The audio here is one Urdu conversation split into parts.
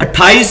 28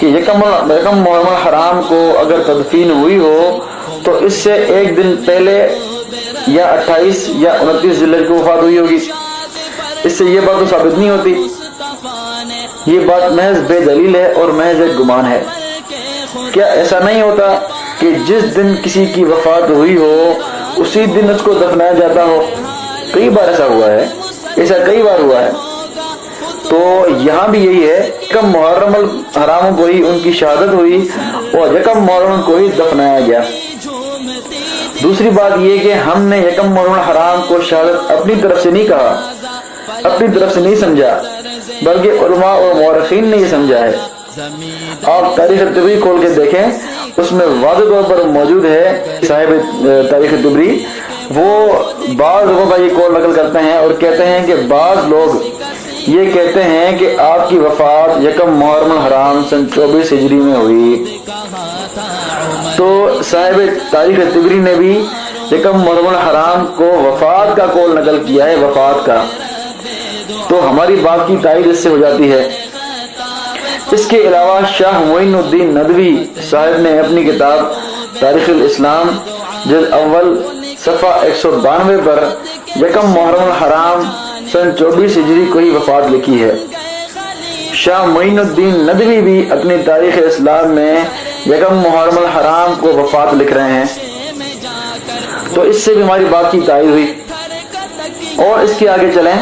کہ یکم محرم الحرام کو اگر تدفین ہوئی ہو تو اس سے ایک دن پہلے یا 28 یا 29 ذی الحجہ کو وفات ہوئی ہوگی. اس سے یہ بات تو ثابت نہیں ہوتی. یہ بات محض بے دلیل ہے اور محض ایک گمان ہے. کیا ایسا نہیں ہوتا کہ جس دن کسی کی وفات ہوئی ہو اسی دن اس کو دفنایا جاتا ہو؟ کئی بار ایسا ہوا ہے، ایسا کئی بار ہوا ہے. تو یہاں بھی یہی ہے، یکم محرم الحرام کو ہی ان کی شہادت ہوئی اور یکم محرم کو ہی دفنایا گیا. دوسری بات یہ کہ ہم نے یکم محرم الحرام کو شہادت اپنی طرف سے نہیں کہا، اپنی طرف سے نہیں سمجھا، بلکہ علماء اور مورخین نے یہ سمجھا ہے. آپ تاریخ طبری کھول کے دیکھیں، اس میں واضح طور پر موجود ہے. صاحب تاریخ طبری وہ بعض لوگوں کا یہ قول نقل کرتے ہیں اور کہتے ہیں کہ بعض لوگ یہ کہتے ہیں کہ آپ کی وفات یکم محرم الحرام سن 24 ہجری میں ہوئی. تو صاحب تاریخ طبری نے بھی یکم محرم الحرام کو وفات کا قول نقل کیا ہے، وفات کا. تو ہماری بات کی تائید اس سے ہو جاتی ہے. اس کے علاوہ شاہ معین الدین ندوی صاحب نے اپنی کتاب تاریخ الاسلام جلد اول صفحہ 192 پر یکم محرم الحرام سن 24 ہجری کو ہی وفات لکھی ہے. شاہ معین الدین ندوی بھی اپنی تاریخ اسلام میں یکم محرم الحرام کو وفات لکھ رہے ہیں. تو اس سے بھی ہماری بات کی تائید ہوئی. اور اس کے آگے چلیں،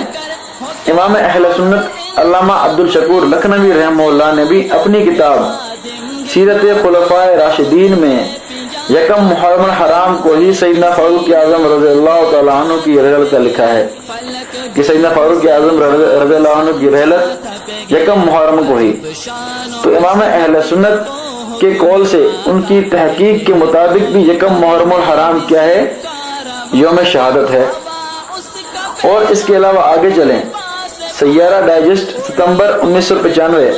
امام اہل سنت علامہ عبدالشکور لکھنوی رحمہ اللہ نے بھی اپنی کتاب سیرت خلفاء راشدین میں یکم محرم الحرام کو ہی سیدنا فاروق اعظم رضی اللہ تعالیٰ عنہ کی رحلت کا لکھا ہے کہ سیدنا فاروق اعظم رضی اللہ عنہ کی رحلت یکم محرم کو ہی. تو امام اہل سنت کے قول سے ان کی تحقیق کے مطابق بھی یکم محرم الحرام کیا ہے؟ یوم شہادت ہے. اور اس کے علاوہ آگے چلیں، سیارہ ڈائجسٹ ستمبر 1995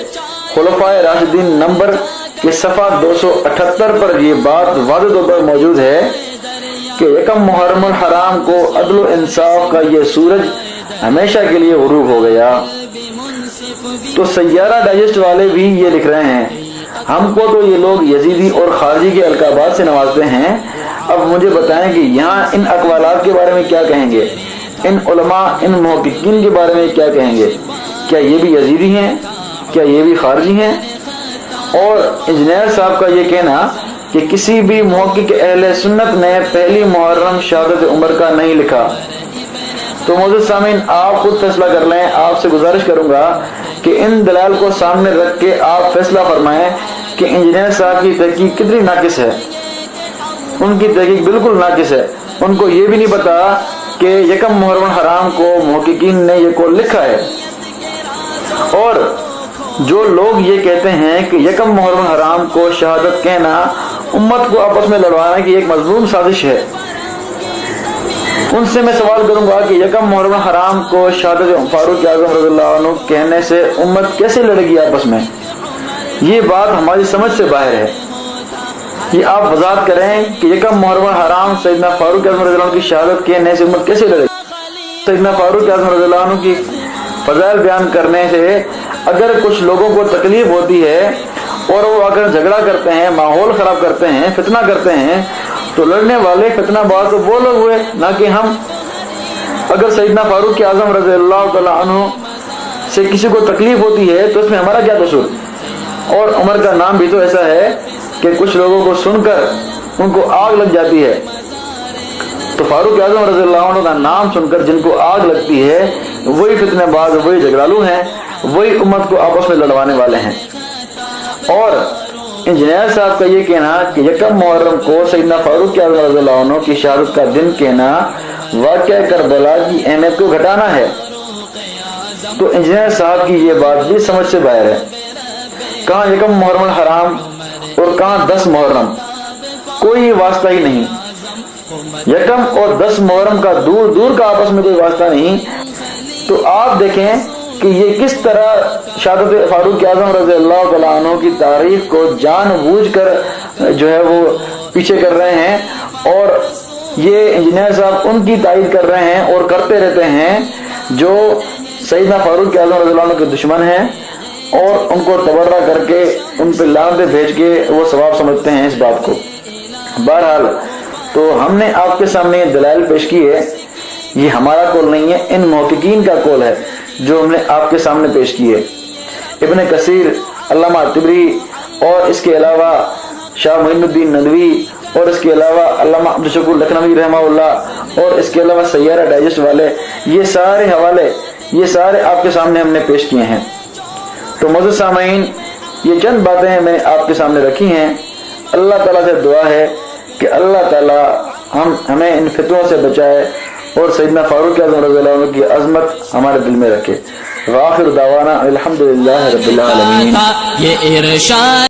خلفاء راشدین نمبر کے صفحہ 278 پر یہ بات واضح طور پر موجود ہے کہ یکم محرم الحرام کو عدل و انصاف کا یہ سورج ہمیشہ کے لیے غروب ہو گیا. تو سیارہ ڈائجسٹ والے بھی یہ لکھ رہے ہیں. ہم کو تو یہ لوگ یزیدی اور خارجی کے القابات سے نوازتے ہیں. اب مجھے بتائیں کہ یہاں ان اقوالات کے بارے میں کیا کہیں گے؟ ان علماء، ان محققین کے بارے میں کیا کہیں گے؟ کیا یہ بھی یزیدی ہیں؟ کیا یہ بھی خارجی ہیں؟ اور انجینئر صاحب کا یہ کہنا کہ کسی بھی محقق اہل سنت نے پہلی محرم شہادت عمر کا نہیں لکھا. تو معزز سامعین، آپ خود فیصلہ کر لیں. آپ سے گزارش کروں گا کہ ان دلائل کو سامنے رکھ کے آپ فیصلہ فرمائیں کہ انجینئر صاحب کی تحقیق کتنی ناقص ہے. ان کی تحقیق بالکل ناقص ہے. ان کو یہ بھی نہیں پتا کہ یکم محرم الحرام کو محققین نے یہ قول لکھا ہے. اور جو لوگ یہ کہتے ہیں کہ یکم محرم الحرام کو شہادت کہنا امت کو آپس میں لڑوانے کی ایک مضمون سازش ہے، ان سے میں سوال کروں گا کہ یکم محرم الحرام کو شہادت فاروق اعظم رضی اللہ عنہ کہنے سے امت کیسے لڑے گی آپس میں؟ یہ بات ہماری سمجھ سے باہر ہے. یہ آپ وضاحت کریں کہ یکم محرم الحرام سیدنا فاروق اعظم رضی اللہ عنہ کی شہادت کہنے سے امت کیسے لڑے گی؟ سیدنا فاروق اعظم رضی اللہ عنہ کی فضائل بیان کرنے سے اگر کچھ لوگوں کو تکلیف ہوتی ہے اور وہ اگر جھگڑا کرتے ہیں، ماحول خراب کرتے ہیں، فتنہ کرتے ہیں، تو لڑنے والے فتنہ باز تو وہ لوگ ہوئے، نہ کہ ہم. اگر سیدنا فاروق اعظم رضی اللہ تعالیٰ عنہ سے کسی کو تکلیف ہوتی ہے تو اس میں ہمارا کیا قصور؟ اور عمر کا نام بھی تو ایسا ہے کہ کچھ لوگوں کو سن کر ان کو آگ لگ جاتی ہے. تو فاروق اعظم رضی اللہ عنہ کا نام سن کر جن کو آگ لگتی ہے وہی فتنہ باز، وہی جھگڑالو ہیں، وہی امت کو آپس میں لڑوانے والے ہیں. اور انجینئر صاحب کا یہ کہنا کہ یکم محرم کو سیدنا فاروق اعظم رضی اللہ عنہ کی شہادت کا دن کہنا واقعہ کربلا کی اہمیت کو گھٹانا ہے. تو انجینئر صاحب کی یہ بات بھی سمجھ سے باہر ہے. کہاں یکم محرم الحرام اور کہاں 10 محرم، کوئی واسطہ ہی نہیں. یکم اور 10 محرم کا دور دور کا آپس میں کوئی واسطہ نہیں. تو آپ دیکھیں کہ یہ کس طرح شہادت فاروق اعظم رضی اللہ تعالیٰ عنہ کی تاریخ کو جان بوجھ کر جو ہے وہ پیچھے کر رہے ہیں. اور یہ انجینئر صاحب ان کی تائید کر رہے ہیں اور کرتے رہتے ہیں جو سیدنا فاروق اعظم رضی اللہ عنہ کے دشمن ہیں اور ان کو تبرہ کر کے ان پہ لعنتیں بھیج کے وہ ثواب سمجھتے ہیں اس بات کو۔ بہرحال تو ہم نے آپ کے سامنے یہ دلائل پیش کی ہے، یہ ہمارا قول نہیں ہے، ان محققین کا قول ہے جو ہم نے آپ کے سامنے پیش کی ہے۔ ابن کثیر، علامہ طبری، اور اس کے علاوہ شاہ معین الدین ندوی، اور اس کے علاوہ علامہ عبدالشکور لکھنوی رحمہ اللہ، اور اس کے علاوہ سیارہ ڈائجسٹ والے، یہ سارے حوالے، یہ سارے آپ کے سامنے ہم نے پیش کیے ہیں۔ تو معزز سامعین، یہ چند باتیں میں نے آپ کے سامنے رکھی ہیں۔ اللہ تعالیٰ سے دعا ہے کہ اللہ تعالیٰ ہمیں ان فتنوں سے بچائے اور سیدنا فاروق اعظم رضی اللہ عنہ کی عظمت ہمارے دل میں رکھے۔ وآخر دعوانا الحمدللہ رب العالمین۔ یہ ارشاد